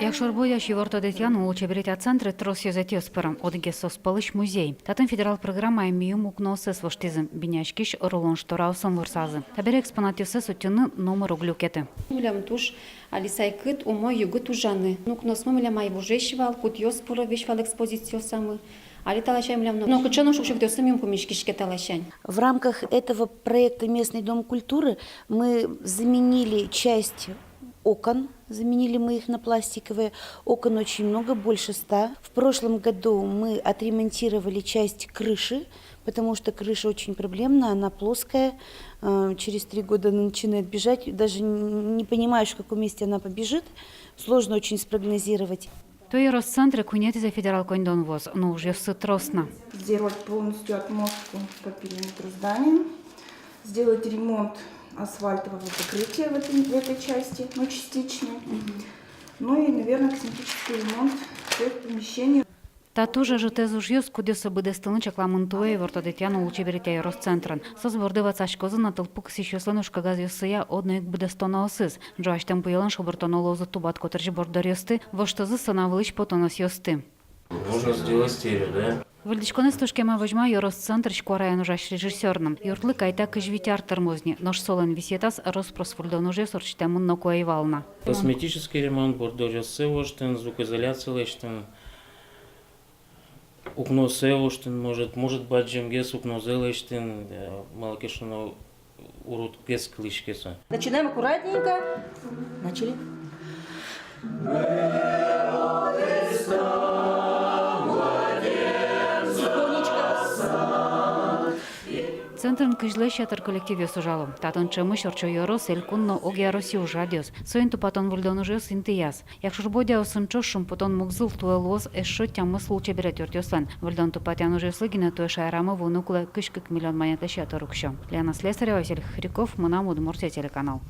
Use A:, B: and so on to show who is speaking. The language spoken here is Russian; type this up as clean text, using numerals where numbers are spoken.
A: Якщо рбоящий варто дитяну учебрітя центри трос йозеті спирам одге соспалищ музей. Татин федерал програма еміюм укносе своштизм бінячкіш рулон штораусом варсазы. Табері експонатюсе сутюны номеру глюкети.
B: Мулям туш алисай кыт умой югыт ужаны. Нукнос мулям май бужешвал, кут йоспора вешвал экспозицию самы. Али талашай мулям но кучоно шукшук дёсымим кумишкишке талашань.
C: В рамках этого проекта «Местный дом культуры» мы заменили часть окон, заменили мы их на пластиковые. Окон очень много, больше 100. В прошлом году мы отремонтировали часть крыши, потому что крыша очень проблемная, она плоская. Через 3 года она начинает бежать, даже не понимаешь, в каком месте она побежит. Сложно очень спрогнозировать.
A: То є розцентри кунети за федерал кондон воз, но уже все тросна.
D: Сделать полностью отмостку по периметру здания, сделать ремонт асфальтового покрытия в этой части, ну частичный. Ну и, наверное, косметический ремонт всех помещений.
A: Та тоже жите зуж'юз, куди собі дестилнича кламентує варто дитяну учебрітя і розцентран. Созбордива цашкоза на толпу ксіщосленушка газюсия одно як буде стоносис. Джоаш там поєлен шобортоно лозу тубат котржі бордорєсти, во що засанавилищ потонос йости.
E: Можно сделать стерео, да?
A: Вальдичкони стушкема возьма й розцентр шкварає ножаш режисерном. Юртли кайта кижвітяр термозні, нож солен висетас розпросфульдонуже сорчтему нокоевална.
E: Косметический ремонт, бордорёсы оштен, звукоизоляция лештен, укносе оштен, может баджем гес укнозе лештен, малакешно урут гес клишкеса.
F: Начинаем аккуратненько. Начали.
A: Центрн кижлещатыр коллективе сужало. Татын чымыш орчойоро селькунно огиароси ужадиос. Соин тупатон вульдонужиос интияс. Якщо ж бодя осынчошым потон мукзыл туэлоз эшшо тямы случай берет ортёслан. Вульдон тупатянужиос лыгина туэша рама вунукле кышкык миллион монета щата рукшо. Лена Слесарева, Василий Хряков, Мунам, Удмуртия, телеканал.